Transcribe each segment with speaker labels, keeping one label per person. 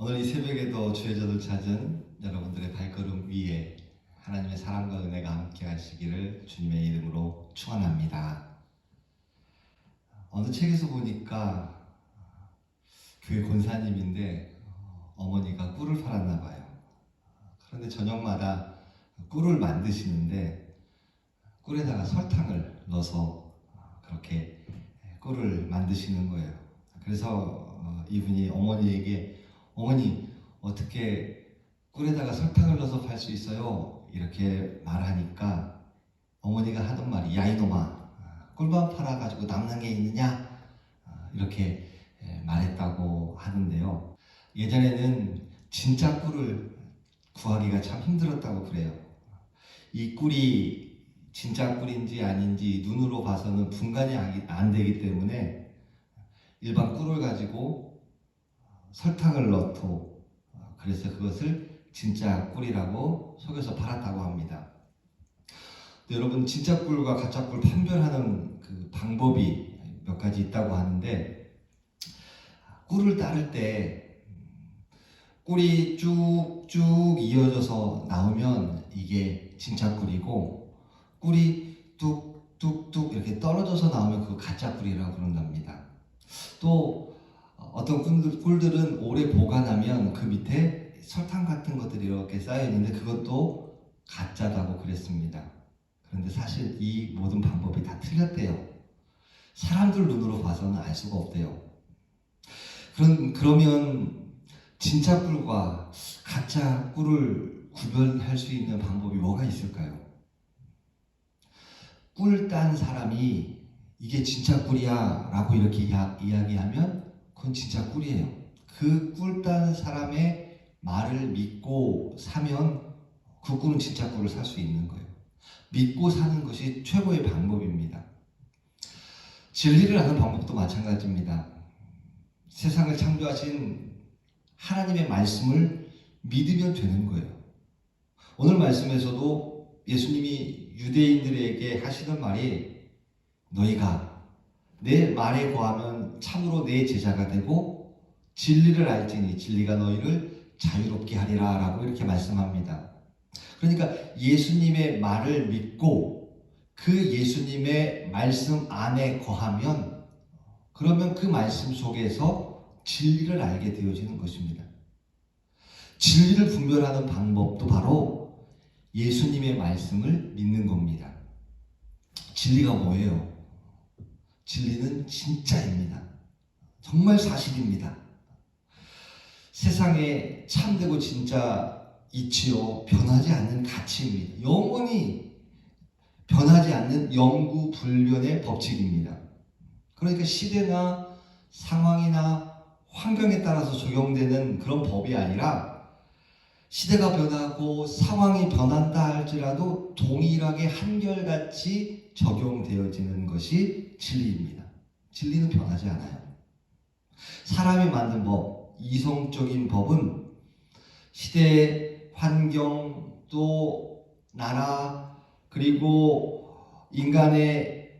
Speaker 1: 오늘 이 새벽에도 주의 저를 찾은 여러분들의 발걸음 위에 하나님의 사랑과 은혜가 함께 하시기를 주님의 이름으로 축원합니다. 어느 책에서 보니까 교회 권사님인데 어머니가 꿀을 팔았나 봐요. 그런데 저녁마다 꿀을 만드시는데 꿀에다가 설탕을 넣어서 그렇게 꿀을 만드시는 거예요. 그래서 이분이 어머니에게 어머니 어떻게 꿀에다가 설탕을 넣어서 팔 수 있어요? 이렇게 말하니까 어머니가 하던 말이 야 이놈아 꿀만 팔아가지고 남는 게 있느냐? 이렇게 말했다고 하는데요. 예전에는 진짜 꿀을 구하기가 참 힘들었다고 그래요. 이 꿀이 진짜 꿀인지 아닌지 눈으로 봐서는 분간이 안 되기 때문에 일반 꿀을 가지고 설탕을 넣고 그래서 그것을 진짜 꿀이라고 속여서 팔았다고 합니다. 여러분 진짜 꿀과 가짜 꿀 판별하는 그 방법이 몇 가지 있다고 하는데 꿀을 따를 때 꿀이 쭉쭉 이어져서 나오면 이게 진짜 꿀이고 꿀이 뚝뚝뚝 이렇게 떨어져서 나오면 그거 가짜 꿀이라고 그런답니다. 또 어떤 꿀들은 오래 보관하면 그 밑에 설탕 같은 것들이 이렇게 쌓여있는데 그것도 가짜다고 그랬습니다. 그런데 사실 이 모든 방법이 다 틀렸대요. 사람들 눈으로 봐서는 알 수가 없대요. 그러면 진짜 꿀과 가짜 꿀을 구별할 수 있는 방법이 뭐가 있을까요? 꿀 딴 사람이 이게 진짜 꿀이야 라고 이렇게 이야기하면 그건 진짜 꿀이에요. 그 꿀 딴 사람의 말을 믿고 사면 그 꿀은 진짜 꿀을 살 수 있는 거예요. 믿고 사는 것이 최고의 방법입니다. 진리를 아는 방법도 마찬가지입니다. 세상을 창조하신 하나님의 말씀을 믿으면 되는 거예요. 오늘 말씀에서도 예수님이 유대인들에게 하시는 말이 너희가 내 말에 거하면 참으로 내 제자가 되고 진리를 알지니 진리가 너희를 자유롭게 하리라 라고 이렇게 말씀합니다. 그러니까 예수님의 말을 믿고 그 예수님의 말씀 안에 거하면 그러면 그 말씀 속에서 진리를 알게 되어지는 것입니다. 진리를 분별하는 방법도 바로 예수님의 말씀을 믿는 겁니다. 진리가 뭐예요? 진리는 진짜입니다. 정말 사실입니다. 세상에 참되고 진짜 이치요 변하지 않는 가치입니다. 영원히 변하지 않는 영구불변의 법칙입니다. 그러니까 시대나 상황이나 환경에 따라서 적용되는 그런 법이 아니라 시대가 변하고 상황이 변한다 할지라도 동일하게 한결같이 적용되어지는 것이 진리입니다. 진리는 변하지 않아요. 사람이 만든 법, 이성적인 법은 시대, 환경, 또 나라, 그리고 인간의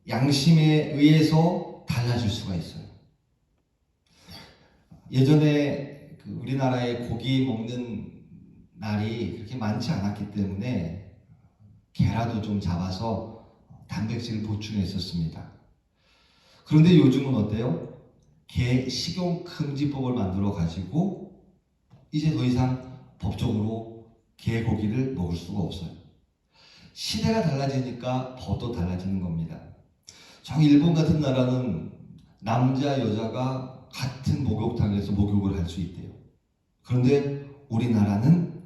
Speaker 1: 양심에 의해서 달라질 수가 있어요. 예전에 우리나라에 고기 먹는 날이 그렇게 많지 않았기 때문에 게라도 좀 잡아서 단백질을 보충했었습니다. 그런데 요즘은 어때요? 개 식용 금지법을 만들어 가지고 이제 더 이상 법적으로 개 고기를 먹을 수가 없어요. 시대가 달라지니까 법도 달라지는 겁니다. 저기 일본 같은 나라는 남자 여자가 같은 목욕탕에서 목욕을 할 수 있대요. 그런데 우리나라는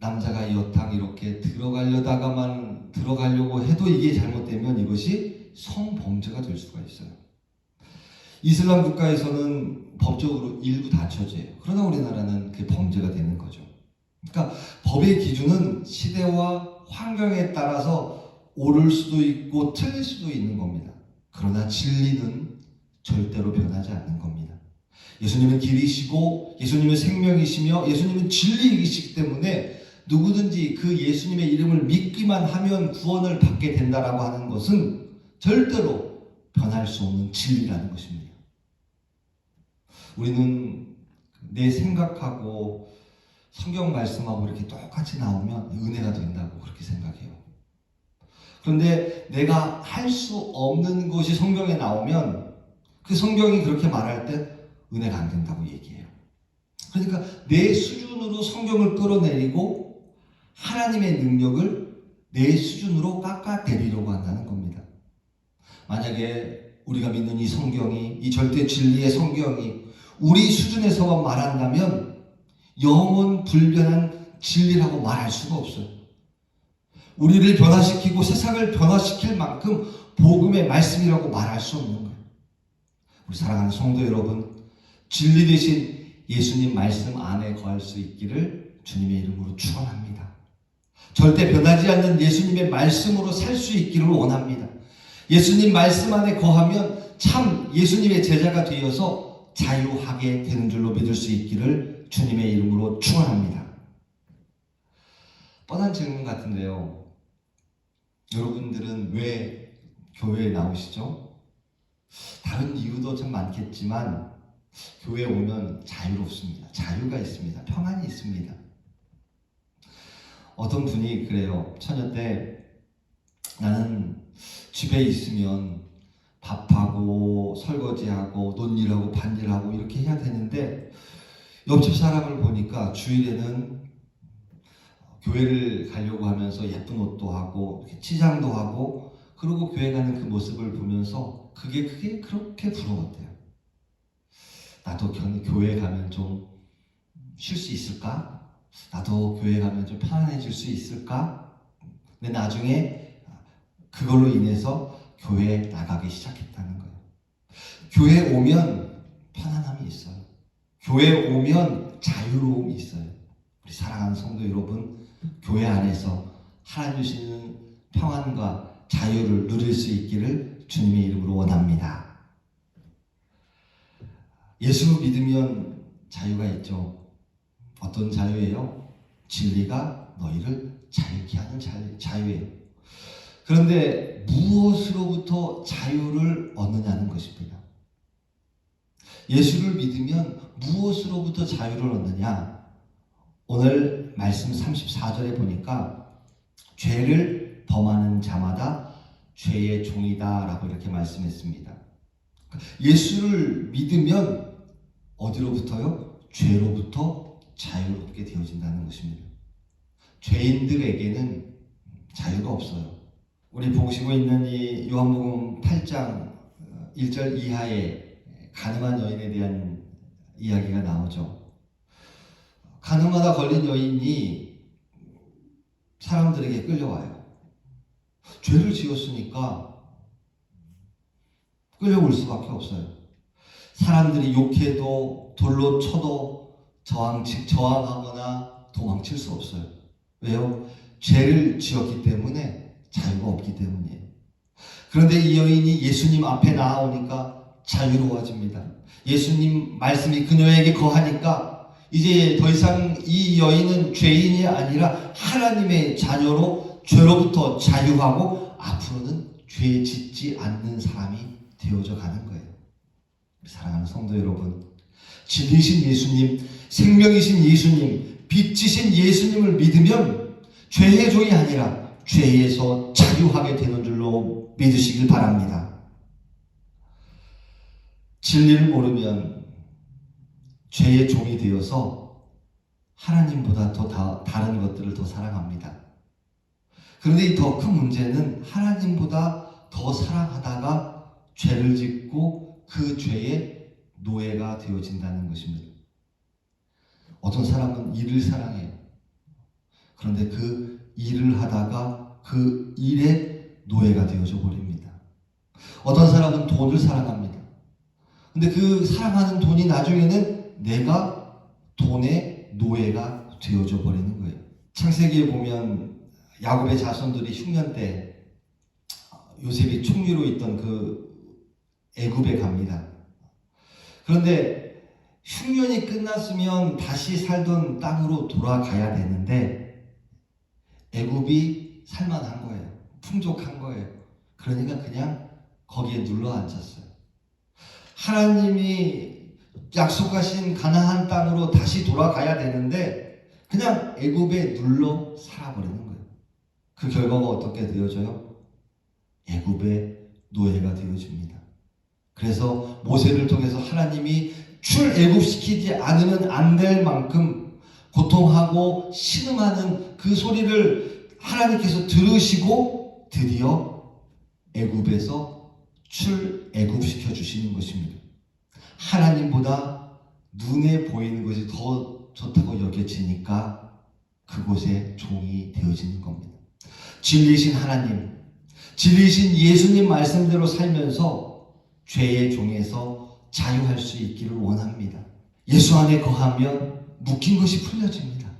Speaker 1: 남자가 여탕 이렇게 들어가려고 해도 이게 잘못되면 이것이 성범죄가 될 수가 있어요. 이슬람 국가에서는 법적으로 일부 다처제예요. 그러나 우리나라는 그게 범죄가 되는 거죠. 그러니까 법의 기준은 시대와 환경에 따라서 옳을 수도 있고 틀릴 수도 있는 겁니다. 그러나 진리는 절대로 변하지 않는 겁니다. 예수님은 길이시고 예수님은 생명이시며 예수님은 진리이시기 때문에 누구든지 그 예수님의 이름을 믿기만 하면 구원을 받게 된다라고 하는 것은 절대로 변할 수 없는 진리라는 것입니다. 우리는 내 생각하고 성경 말씀하고 이렇게 똑같이 나오면 은혜가 된다고 그렇게 생각해요. 그런데 내가 할 수 없는 것이 성경에 나오면 그 성경이 그렇게 말할 때 은혜가 안 된다고 얘기해요. 그러니까 내 수준으로 성경을 끌어내리고 하나님의 능력을 내 수준으로 깎아내리려고 한다는 겁니다. 만약에 우리가 믿는 이 성경이, 이 절대 진리의 성경이 우리 수준에서만 말한다면 영원 불변한 진리라고 말할 수가 없어요. 우리를 변화시키고 세상을 변화시킬 만큼 복음의 말씀이라고 말할 수 없는 거예요. 우리 사랑하는 성도 여러분, 진리 되신 예수님 말씀 안에 거할 수 있기를 주님의 이름으로 축원합니다. 절대 변하지 않는 예수님의 말씀으로 살 수 있기를 원합니다. 예수님 말씀 안에 거하면 참 예수님의 제자가 되어서 자유하게 되는 줄로 믿을 수 있기를 주님의 이름으로 축원합니다. 뻔한 질문 같은데요. 여러분들은 왜 교회에 나오시죠? 다른 이유도 참 많겠지만 교회에 오면 자유롭습니다. 자유가 있습니다. 평안이 있습니다. 어떤 분이 그래요. 처녀 때 나는 집에 있으면 밥하고 설거지하고 논일하고 밭일하고 이렇게 해야 되는데 옆집 사람을 보니까 주일에는 교회를 가려고 하면서 예쁜 옷도 하고 치장도 하고 그러고 교회 가는 그 모습을 보면서 그게 그렇게 부러웠대요. 나도 교회 가면 좀 쉴 수 있을까? 나도 교회 가면 좀 편안해질 수 있을까? 근데 나중에 그걸로 인해서 교회에 나가기 시작했다는 거예요. 교회에 오면 편안함이 있어요. 교회에 오면 자유로움이 있어요. 우리 사랑하는 성도 여러분, 교회 안에서 하나님 주시는 평안과 자유를 누릴 수 있기를 주님의 이름으로 원합니다. 예수 믿으면 자유가 있죠. 어떤 자유예요? 진리가 너희를 자유케 하는 자유예요. 그런데 무엇으로부터 자유를 얻느냐는 것입니다. 예수를 믿으면 무엇으로부터 자유를 얻느냐? 오늘 말씀 34절에 보니까 죄를 범하는 자마다 죄의 종이다 라고 이렇게 말씀했습니다. 예수를 믿으면 어디로부터요? 죄로부터 자유롭게 되어진다는 것입니다. 죄인들에게는 자유가 없어요. 우리 보시고 있는 이 요한복음 8장 1절 이하에 가늠한 여인에 대한 이야기가 나오죠. 가늠하다 걸린 여인이 사람들에게 끌려와요. 죄를 지었으니까 끌려올 수밖에 없어요. 사람들이 욕해도 돌로 쳐도 저항하거나 도망칠 수 없어요. 왜요? 죄를 지었기 때문에 자유가 없기 때문이에요. 그런데 이 여인이 예수님 앞에 나아오니까 자유로워집니다. 예수님 말씀이 그녀에게 거하니까 이제 더 이상 이 여인은 죄인이 아니라 하나님의 자녀로 죄로부터 자유하고 앞으로는 죄 짓지 않는 사람이 되어져 가는 거예요. 사랑하는 성도 여러분, 진리신 예수님, 생명이신 예수님, 빛이신 예수님을 믿으면 죄의 종이 아니라 죄에서 자유하게 되는 줄로 믿으시길 바랍니다. 진리를 모르면 죄의 종이 되어서 하나님보다 더 다른 것들을 더 사랑합니다. 그런데 이 더 큰 문제는 하나님보다 더 사랑하다가 죄를 짓고 그 죄의 노예가 되어진다는 것입니다. 어떤 사람은 일을 사랑해요. 그런데 그 일을 하다가 그 일의 노예가 되어져 버립니다. 어떤 사람은 돈을 사랑합니다. 근데 그 사랑하는 돈이 나중에는 내가 돈의 노예가 되어져 버리는 거예요. 창세기에 보면 야곱의 자손들이 흉년 때 요셉이 총리로 있던 그 애굽에 갑니다. 그런데 흉년이 끝났으면 다시 살던 땅으로 돌아가야 되는데 애굽이 살만한 거예요. 풍족한 거예요. 그러니까 그냥 거기에 눌러 앉았어요. 하나님이 약속하신 가나안 땅으로 다시 돌아가야 되는데 그냥 애굽에 눌러 살아버리는 거예요. 그 결과가 어떻게 되어져요? 애굽의 노예가 되어집니다. 그래서 모세를 통해서 하나님이 출애굽시키지 않으면 안 될 만큼 고통하고 신음하는 그 소리를 하나님께서 들으시고 드디어 애굽에서 출애굽시켜 주시는 것입니다. 하나님보다 눈에 보이는 것이 더 좋다고 여겨지니까 그곳에 종이 되어지는 겁니다. 진리이신 하나님, 진리이신 예수님 말씀대로 살면서 죄의 종에서 자유할 수 있기를 원합니다. 예수 안에 거하면 묶인 것이 풀려집니다.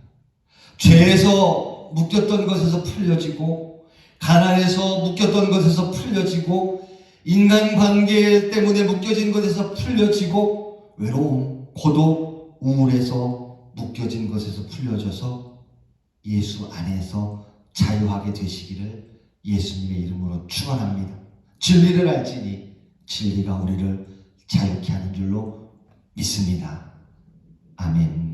Speaker 1: 죄에서 묶였던 것에서 풀려지고, 가난에서 묶였던 것에서 풀려지고, 인간관계 때문에 묶여진 것에서 풀려지고, 외로움, 고독, 우울에서 묶여진 것에서 풀려져서 예수 안에서 자유하게 되시기를 예수님의 이름으로 축원합니다. 진리를 알지니 진리가 우리를 자유케 하는 줄로 믿습니다. 아멘.